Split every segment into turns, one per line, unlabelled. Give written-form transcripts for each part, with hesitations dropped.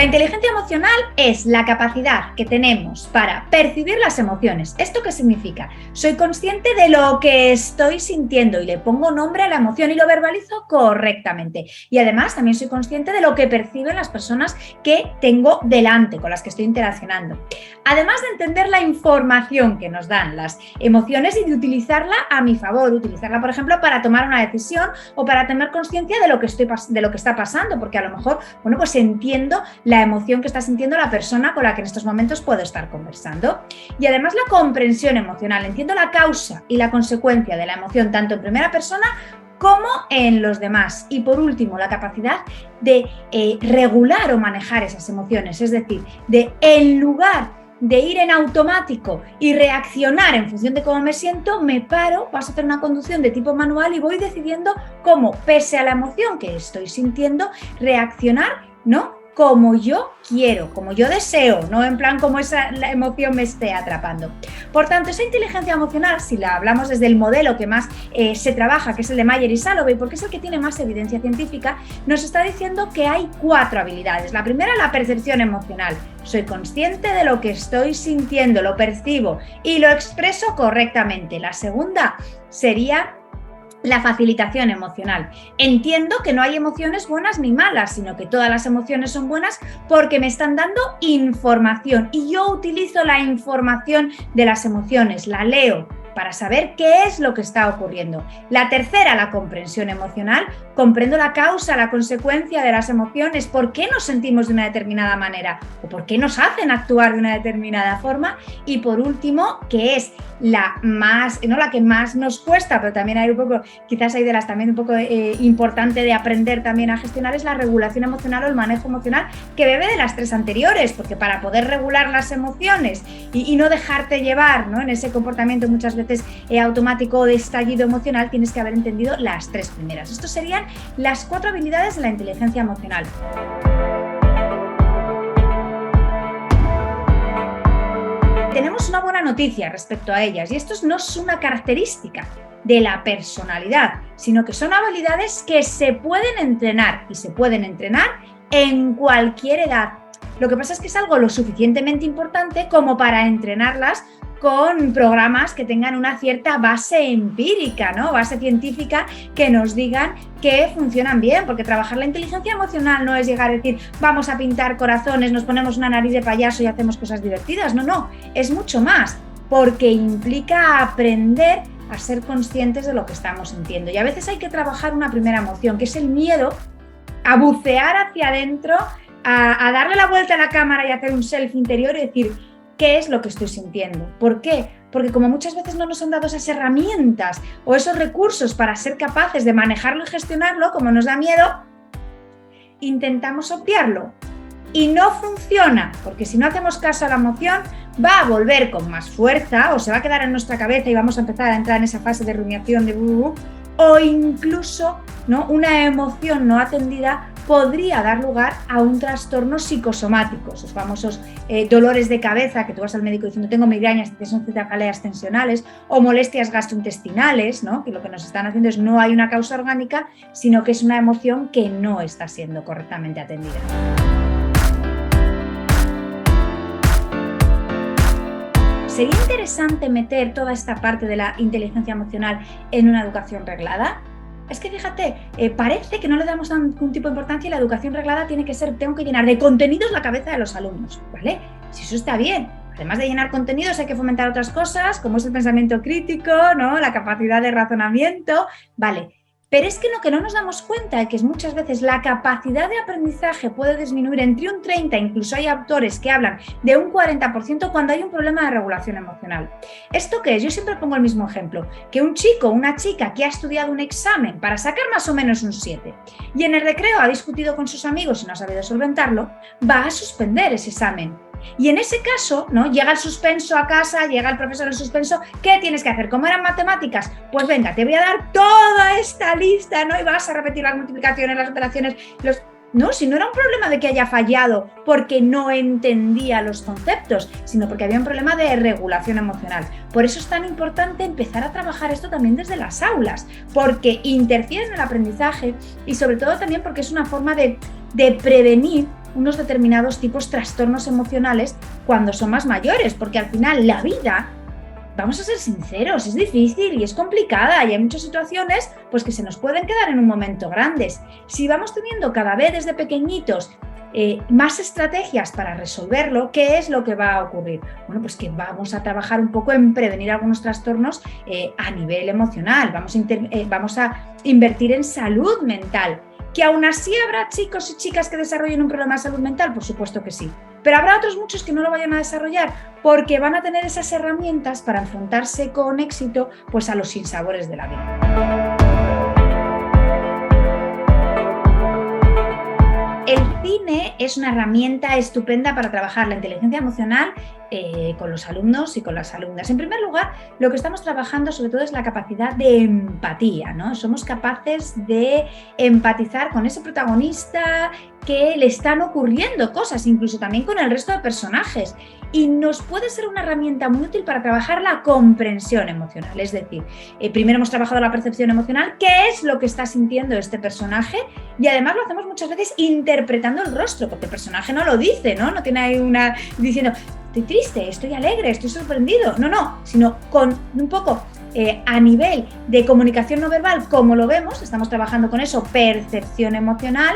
La inteligencia emocional es la capacidad que tenemos para percibir las emociones. ¿Esto qué significa? Soy consciente de lo que estoy sintiendo y le pongo nombre a la emoción y lo verbalizo correctamente. Y además también soy consciente de lo que perciben las personas que tengo delante, con las que estoy interaccionando. Además de entender la información que nos dan las emociones y de utilizarla a mi favor, utilizarla, por ejemplo, para tomar una decisión o para tener conciencia de lo que está pasando, porque a lo mejor, bueno, pues entiendo la emoción que está sintiendo la persona con la que en estos momentos puedo estar conversando. Y además la comprensión emocional, entiendo la causa y la consecuencia de la emoción, tanto en primera persona como en los demás. Y por último, la capacidad de regular o manejar esas emociones, es decir, de en lugar de ir en automático y reaccionar en función de cómo me siento, me paro, paso a hacer una conducción de tipo manual y voy decidiendo cómo, pese a la emoción que estoy sintiendo, reaccionar, ¿no?, como yo quiero, como yo deseo, no en plan como la emoción me esté atrapando. Por tanto, esa inteligencia emocional, si la hablamos desde el modelo que más se trabaja, que es el de Mayer y Salovey, porque es el que tiene más evidencia científica, nos está diciendo que hay 4 habilidades. La primera, la percepción emocional. Soy consciente de lo que estoy sintiendo, lo percibo y lo expreso correctamente. La segunda sería la facilitación emocional. Entiendo que no hay emociones buenas ni malas, sino que todas las emociones son buenas porque me están dando información y yo utilizo la información de las emociones, la leo para saber qué es lo que está ocurriendo. La tercera, la comprensión emocional. Comprendo la causa, la consecuencia de las emociones, por qué nos sentimos de una determinada manera o por qué nos hacen actuar de una determinada forma. Y por último, que es la que más nos cuesta, pero también hay un poco, quizás hay de las también un poco importante de aprender también a gestionar, es la regulación emocional o el manejo emocional, que bebe de las 3 anteriores, porque para poder regular las emociones y no dejarte llevar, ¿no?, en ese comportamiento muchas veces automático o de estallido emocional, tienes que haber entendido las 3 primeras. Estos serían las 4 habilidades de la inteligencia emocional. Tenemos una buena noticia respecto a ellas, y esto no es una característica de la personalidad, sino que son habilidades que se pueden entrenar, y se pueden entrenar en cualquier edad. Lo que pasa es que es algo lo suficientemente importante como para entrenarlas con programas que tengan una cierta base empírica, ¿no?, base científica, que nos digan que funcionan bien, porque trabajar la inteligencia emocional no es llegar a decir vamos a pintar corazones, nos ponemos una nariz de payaso y hacemos cosas divertidas. No, es mucho más, porque implica aprender a ser conscientes de lo que estamos sintiendo. Y a veces hay que trabajar una primera emoción, que es el miedo, a bucear hacia adentro, a darle la vuelta a la cámara y hacer un selfie interior y decir ¿qué es lo que estoy sintiendo? ¿Por qué? Porque como muchas veces no nos han dado esas herramientas o esos recursos para ser capaces de manejarlo y gestionarlo, como nos da miedo, intentamos obviarlo. Y no funciona, porque si no hacemos caso a la emoción, va a volver con más fuerza o se va a quedar en nuestra cabeza y vamos a empezar a entrar en esa fase de rumiación, de o incluso, ¿no?, una emoción no atendida podría dar lugar a un trastorno psicosomático, esos famosos dolores de cabeza que tú vas al médico diciendo tengo migrañas, son cefaleas tensionales, o molestias gastrointestinales, ¿no?, que lo que nos están haciendo es no hay una causa orgánica, sino que es una emoción que no está siendo correctamente atendida. ¿Sería interesante meter toda esta parte de la inteligencia emocional en una educación reglada? Es que fíjate, parece que no le damos ningún tipo de importancia y la educación reglada tengo que llenar de contenidos la cabeza de los alumnos, ¿vale? Si eso está bien. Además de llenar contenidos hay que fomentar otras cosas, como es el pensamiento crítico, ¿no?, la capacidad de razonamiento, ¿vale? Pero es que lo que no nos damos cuenta es que muchas veces la capacidad de aprendizaje puede disminuir entre un 30%, incluso hay autores que hablan de un 40% cuando hay un problema de regulación emocional. ¿Esto qué es? Yo siempre pongo el mismo ejemplo, que un chico o una chica que ha estudiado un examen para sacar más o menos un 7 y en el recreo ha discutido con sus amigos y no ha sabido solventarlo, va a suspender ese examen. Y en ese caso, ¿no?, llega el suspenso a casa, llega el profesor en suspenso, ¿qué tienes que hacer? ¿Cómo eran matemáticas? Pues venga, te voy a dar toda esta lista, ¿no?, y vas a repetir las multiplicaciones, las operaciones, No, si no era un problema de que haya fallado porque no entendía los conceptos, sino porque había un problema de regulación emocional. Por eso es tan importante empezar a trabajar esto también desde las aulas, porque interfiere en el aprendizaje y sobre todo también porque es una forma de prevenir unos determinados tipos de trastornos emocionales cuando son más mayores, porque al final la vida, vamos a ser sinceros, es difícil y es complicada y hay muchas situaciones pues, que se nos pueden quedar en un momento grandes. Si vamos teniendo cada vez desde pequeñitos más estrategias para resolverlo, ¿qué es lo que va a ocurrir? Bueno, pues que vamos a trabajar un poco en prevenir algunos trastornos a nivel emocional, vamos a invertir en salud mental. ¿Que aún así habrá chicos y chicas que desarrollen un problema de salud mental? Por supuesto que sí. Pero habrá otros muchos que no lo vayan a desarrollar porque van a tener esas herramientas para enfrentarse con éxito pues, a los sinsabores de la vida. El cine es una herramienta estupenda para trabajar la inteligencia emocional con los alumnos y con las alumnas. En primer lugar, lo que estamos trabajando sobre todo es la capacidad de empatía, ¿no? Somos capaces de empatizar con ese protagonista que le están ocurriendo cosas, incluso también con el resto de personajes. Y nos puede ser una herramienta muy útil para trabajar la comprensión emocional. Es decir, primero hemos trabajado la percepción emocional, qué es lo que está sintiendo este personaje, y además lo hacemos muchas veces interpretando el rostro, porque el personaje no lo dice, ¿no? No tiene ahí una diciendo, estoy triste, estoy alegre, estoy sorprendido. No, sino con un poco a nivel de comunicación no verbal, como lo vemos, estamos trabajando con eso, percepción emocional,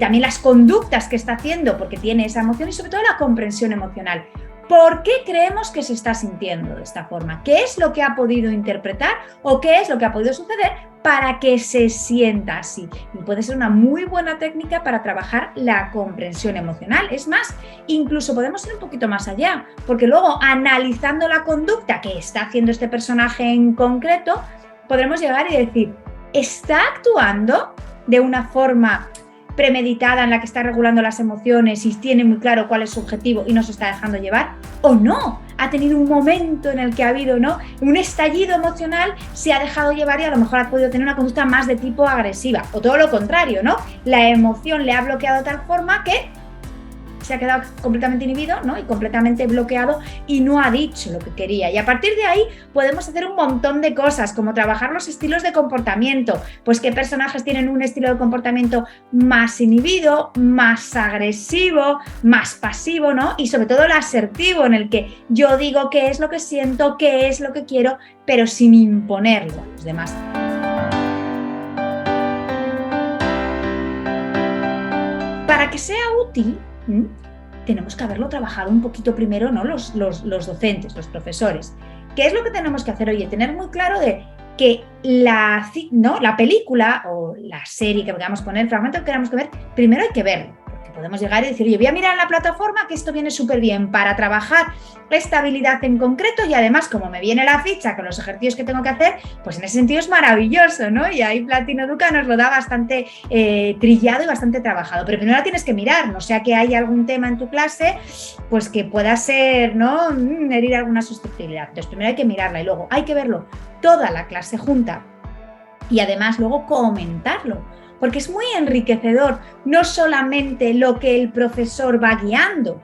también las conductas que está haciendo porque tiene esa emoción y sobre todo la comprensión emocional. ¿Por qué creemos que se está sintiendo de esta forma? ¿Qué es lo que ha podido interpretar o qué es lo que ha podido suceder para que se sienta así? Y puede ser una muy buena técnica para trabajar la comprensión emocional. Es más, incluso podemos ir un poquito más allá, porque luego analizando la conducta que está haciendo este personaje en concreto, podremos llegar y decir, ¿está actuando de una forma premeditada en la que está regulando las emociones y tiene muy claro cuál es su objetivo y no se está dejando llevar? ¿O no? Ha tenido un momento en el que ha habido, ¿no?, un estallido emocional, se ha dejado llevar y a lo mejor ha podido tener una conducta más de tipo agresiva. O todo lo contrario, ¿no? La emoción le ha bloqueado de tal forma que se ha quedado completamente inhibido, ¿no?, y completamente bloqueado y no ha dicho lo que quería. Y a partir de ahí podemos hacer un montón de cosas, como trabajar los estilos de comportamiento, pues qué personajes tienen un estilo de comportamiento más inhibido, más agresivo, más pasivo, ¿no? Y sobre todo el asertivo, en el que yo digo qué es lo que siento, qué es lo que quiero, pero sin imponerlo a los demás. Para que sea útil, tenemos que haberlo trabajado un poquito primero, ¿no?, los docentes, los profesores. ¿Qué es lo que tenemos que hacer? Oye, tener muy claro de que la película o la serie que queramos poner, el fragmento que queramos ver, primero hay que verlo. Podemos llegar y decir, oye, voy a mirar en la plataforma que esto viene súper bien para trabajar esta habilidad en concreto y además como me viene la ficha con los ejercicios que tengo que hacer, pues en ese sentido es maravilloso, ¿no? Y ahí Platino Educa nos lo da bastante trillado y bastante trabajado. Pero primero la tienes que mirar, no sea que haya algún tema en tu clase pues que pueda ser, ¿no?, herir alguna susceptibilidad. Entonces primero hay que mirarla y luego hay que verlo toda la clase junta y además luego comentarlo. Porque es muy enriquecedor, no solamente lo que el profesor va guiando,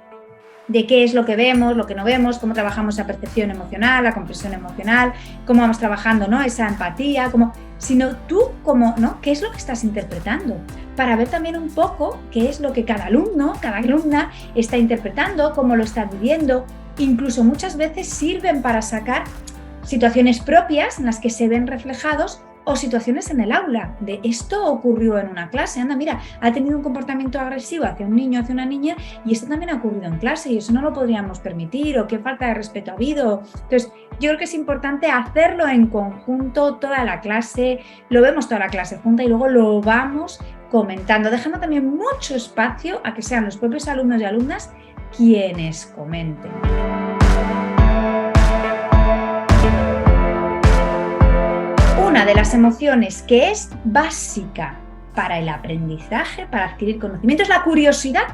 de qué es lo que vemos, lo que no vemos, cómo trabajamos la percepción emocional, la comprensión emocional, cómo vamos trabajando, ¿no?, esa empatía, sino tú ¿no?, qué es lo que estás interpretando, para ver también un poco qué es lo que cada alumno, cada alumna está interpretando, cómo lo está viviendo. Incluso muchas veces sirven para sacar situaciones propias en las que se ven reflejados o situaciones en el aula, de esto ocurrió en una clase, anda, mira, ha tenido un comportamiento agresivo hacia un niño, hacia una niña, y esto también ha ocurrido en clase y eso no lo podríamos permitir, o qué falta de respeto ha habido. Entonces, yo creo que es importante hacerlo en conjunto, toda la clase, lo vemos toda la clase junta y luego lo vamos comentando, dejando también mucho espacio a que sean los propios alumnos y alumnas quienes comenten. Una de las emociones que es básica para el aprendizaje, para adquirir conocimiento, es la curiosidad.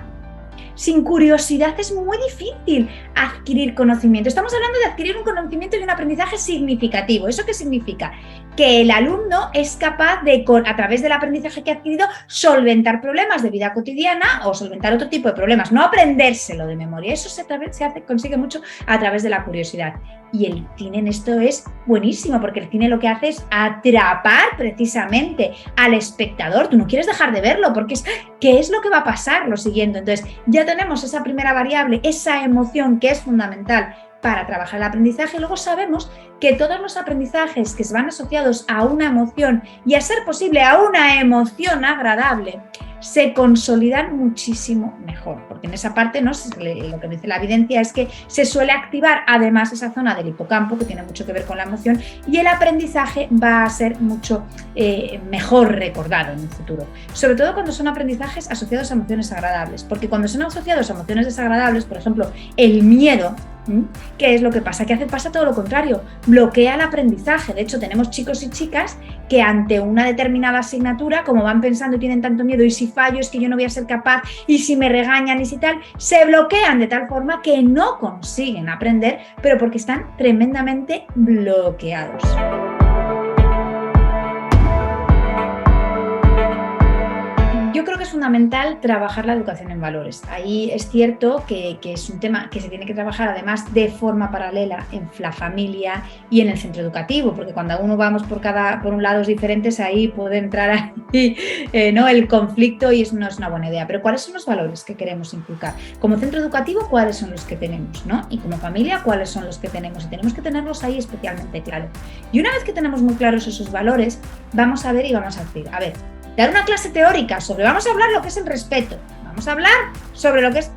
Sin curiosidad es muy difícil adquirir conocimiento. Estamos hablando de adquirir un conocimiento y un aprendizaje significativo. ¿Eso qué significa? Que el alumno es capaz de, a través del aprendizaje que ha adquirido, solventar problemas de vida cotidiana o solventar otro tipo de problemas, no aprendérselo de memoria. Eso consigue mucho a través de la curiosidad. Y el cine en esto es buenísimo, porque el cine lo que hace es atrapar precisamente al espectador. Tú no quieres dejar de verlo porque ¿qué es lo que va a pasar lo siguiente? Entonces ya tenemos esa primera variable, esa emoción que es fundamental para trabajar el aprendizaje. Luego sabemos que todos los aprendizajes que se van asociados a una emoción y, a ser posible, a una emoción agradable, se consolidan muchísimo mejor, porque en esa parte, ¿no?, lo que dice la evidencia es que se suele activar además esa zona del hipocampo que tiene mucho que ver con la emoción, y el aprendizaje va a ser mucho mejor recordado en el futuro, sobre todo cuando son aprendizajes asociados a emociones agradables, porque cuando son asociados a emociones desagradables, por ejemplo, el miedo, ¿qué es lo que pasa? Que pasa todo lo contrario, bloquea el aprendizaje. De hecho, tenemos chicos y chicas que ante una determinada asignatura, como van pensando y tienen tanto miedo, y si fallo es que yo no voy a ser capaz, y si me regañan y si tal, se bloquean de tal forma que no consiguen aprender, pero porque están tremendamente bloqueados. Yo creo que es fundamental trabajar la educación en valores. Ahí es cierto que es un tema que se tiene que trabajar además de forma paralela en la familia y en el centro educativo, porque cuando uno vamos por un lados diferentes, ahí puede entrar ¿no?, el conflicto, y eso no es una buena idea. Pero ¿cuáles son los valores que queremos inculcar? Como centro educativo, ¿cuáles son los que tenemos, ¿no? Y como familia, ¿cuáles son los que tenemos? Y tenemos que tenerlos ahí especialmente claros. Y una vez que tenemos muy claros esos valores, vamos a ver y vamos a decir, a ver, dar una clase teórica vamos a hablar lo que es el respeto, vamos a hablar sobre lo que es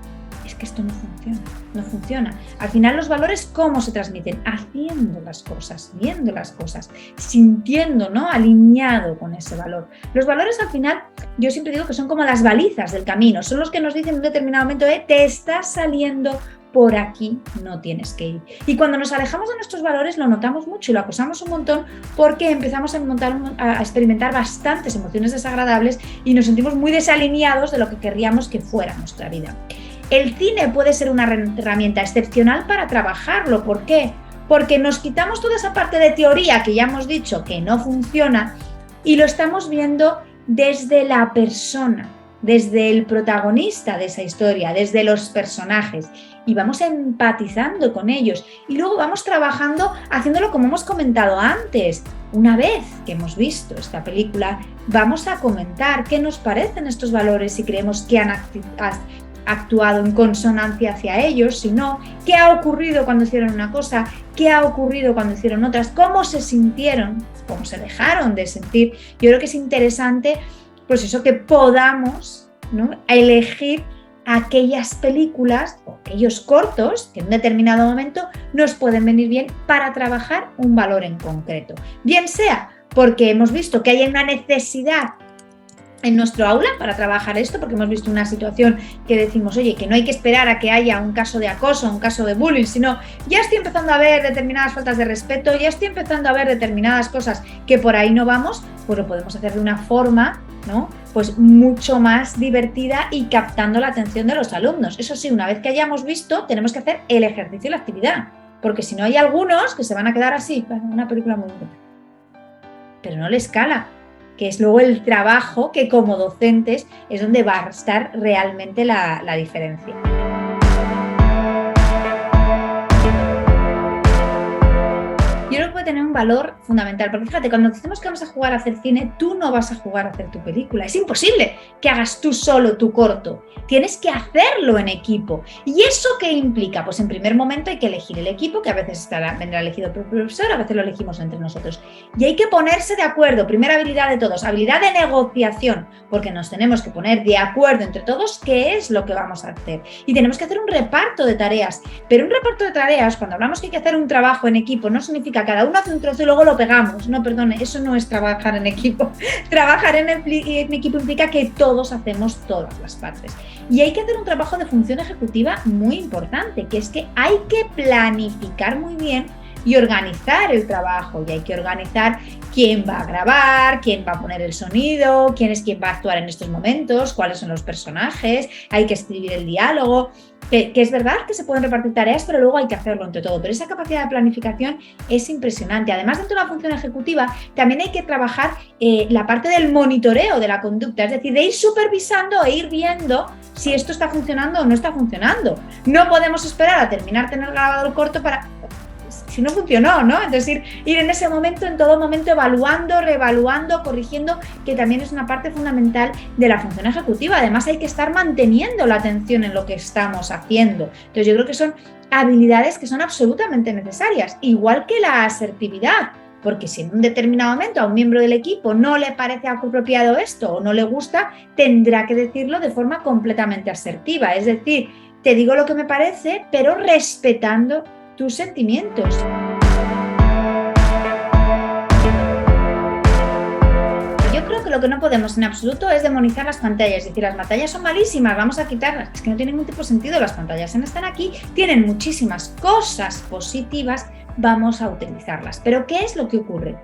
que esto no funciona. Al final los valores, ¿cómo se transmiten? Haciendo las cosas, viendo las cosas, sintiendo, ¿no?, alineado con ese valor. Los valores al final, yo siempre digo que son como las balizas del camino, son los que nos dicen en un determinado momento, te estás saliendo por aquí, no tienes que ir. Y cuando nos alejamos de nuestros valores lo notamos mucho y lo acosamos un montón, porque empezamos a experimentar bastantes emociones desagradables y nos sentimos muy desalineados de lo que querríamos que fuera nuestra vida. El cine puede ser una herramienta excepcional para trabajarlo. ¿Por qué? Porque nos quitamos toda esa parte de teoría que ya hemos dicho que no funciona y lo estamos viendo desde la persona, desde el protagonista de esa historia, desde los personajes, y vamos empatizando con ellos y luego vamos trabajando haciéndolo como hemos comentado antes. Una vez que hemos visto esta película, vamos a comentar qué nos parecen estos valores, si creemos que han actuado en consonancia hacia ellos, si no, qué ha ocurrido cuando hicieron una cosa, qué ha ocurrido cuando hicieron otras, cómo se sintieron, cómo se dejaron de sentir. Yo creo que es interesante, pues eso, que podamos, ¿no?, elegir aquellas películas o aquellos cortos que en un determinado momento nos pueden venir bien para trabajar un valor en concreto. Bien sea porque hemos visto que hay una necesidad en nuestro aula para trabajar esto, porque hemos visto una situación que decimos, oye, que no hay que esperar a que haya un caso de acoso, un caso de bullying, sino ya estoy empezando a ver determinadas faltas de respeto, ya estoy empezando a ver determinadas cosas que por ahí no vamos, pues lo podemos hacer de una forma, ¿no?, pues mucho más divertida y captando la atención de los alumnos. Eso sí, una vez que hayamos visto, tenemos que hacer el ejercicio y la actividad, porque si no hay algunos que se van a quedar así, una película muy bonita, pero no les cala, que es luego el trabajo que como docentes es donde va a estar realmente la diferencia. Yo creo que puede tener un valor fundamental, porque fíjate, cuando decimos que vamos a jugar a hacer cine, tú no vas a jugar a hacer tu película. Es imposible que hagas tú solo tu corto. Tienes que hacerlo en equipo. ¿Y eso qué implica? Pues en primer momento hay que elegir el equipo, que a veces vendrá elegido por el profesor, a veces lo elegimos entre nosotros. Y hay que ponerse de acuerdo. Primera habilidad de todos, habilidad de negociación, porque nos tenemos que poner de acuerdo entre todos qué es lo que vamos a hacer. Y tenemos que hacer un reparto de tareas. Pero un reparto de tareas, cuando hablamos que hay que hacer un trabajo en equipo, no significa cada uno hace un trozo y luego lo pegamos. No, perdone, eso no es trabajar en equipo. Trabajar en equipo implica que todos hacemos todas las partes. Y hay que hacer un trabajo de función ejecutiva muy importante, que es que hay que planificar muy bien y organizar el trabajo. Y hay que organizar quién va a grabar, quién va a poner el sonido, quién es quien va a actuar en estos momentos, cuáles son los personajes, hay que escribir el diálogo. Que es verdad que se pueden repartir tareas, pero luego hay que hacerlo entre todo. Pero esa capacidad de planificación es impresionante. Además, dentro de la función ejecutiva, también hay que trabajar la parte del monitoreo de la conducta, es decir, de ir supervisando e ir viendo si esto está funcionando o no está funcionando. No podemos esperar a terminar tener grabado el corto para... si no funcionó, ¿no? Entonces ir en ese momento, en todo momento, evaluando, reevaluando, corrigiendo, que también es una parte fundamental de la función ejecutiva. Además, hay que estar manteniendo la atención en lo que estamos haciendo. Entonces, yo creo que son habilidades que son absolutamente necesarias, igual que la asertividad, porque si en un determinado momento a un miembro del equipo no le parece apropiado esto o no le gusta, tendrá que decirlo de forma completamente asertiva. Es decir, te digo lo que me parece, pero respetando tus sentimientos. Yo creo que lo que no podemos en absoluto es demonizar las pantallas, es decir, las pantallas son malísimas, vamos a quitarlas. Es que no tiene ningún tipo de sentido, las pantallas están aquí, tienen muchísimas cosas positivas, vamos a utilizarlas. Pero ¿qué es lo que ocurre?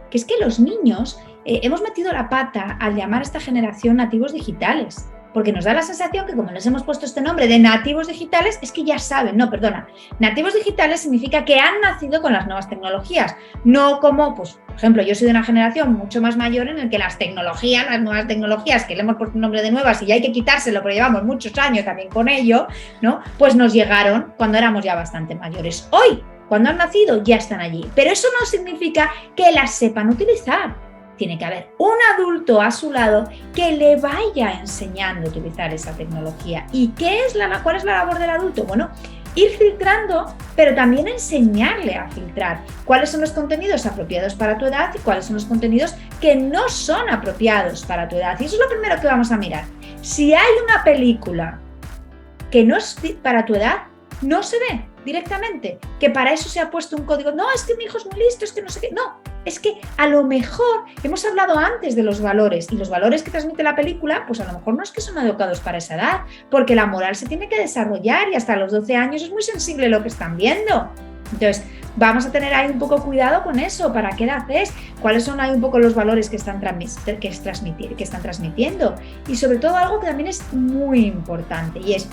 Que es que los niños hemos metido la pata al llamar a esta generación nativos digitales. Porque nos da la sensación que como les hemos puesto este nombre de nativos digitales, es que ya saben, no, perdona, nativos digitales significa que han nacido con las nuevas tecnologías, no como, pues, por ejemplo, yo soy de una generación mucho más mayor en el que las nuevas tecnologías, que le hemos puesto un nombre de nuevas y ya hay que quitárselo, pero llevamos muchos años también con ello, ¿no? Pues nos llegaron cuando éramos ya bastante mayores. Hoy, cuando han nacido, ya están allí, pero eso no significa que las sepan utilizar. Tiene que haber un adulto a su lado que le vaya enseñando a utilizar esa tecnología. ¿Y cuál es la labor del adulto? Bueno, ir filtrando, pero también enseñarle a filtrar cuáles son los contenidos apropiados para tu edad y cuáles son los contenidos que no son apropiados para tu edad. Y eso es lo primero que vamos a mirar. Si hay una película que no es para tu edad, no se ve directamente, que para eso se ha puesto un código. No, es que mi hijo es muy listo, es que no sé qué. No, es que a lo mejor hemos hablado antes de los valores y los valores que transmite la película, pues a lo mejor no es que son educados para esa edad, porque la moral se tiene que desarrollar y hasta los 12 años es muy sensible lo que están viendo. Entonces, vamos a tener ahí un poco cuidado con eso. ¿Para qué edad es? ¿Cuáles son ahí un poco los valores que están transmitiendo? Y sobre todo algo que también es muy importante y es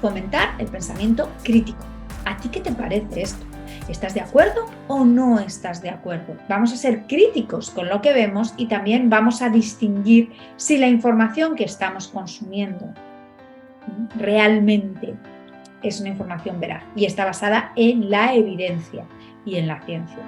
fomentar el pensamiento crítico. ¿A ti qué te parece esto? ¿Estás de acuerdo o no estás de acuerdo? Vamos a ser críticos con lo que vemos y también vamos a distinguir si la información que estamos consumiendo realmente es una información veraz y está basada en la evidencia y en la ciencia.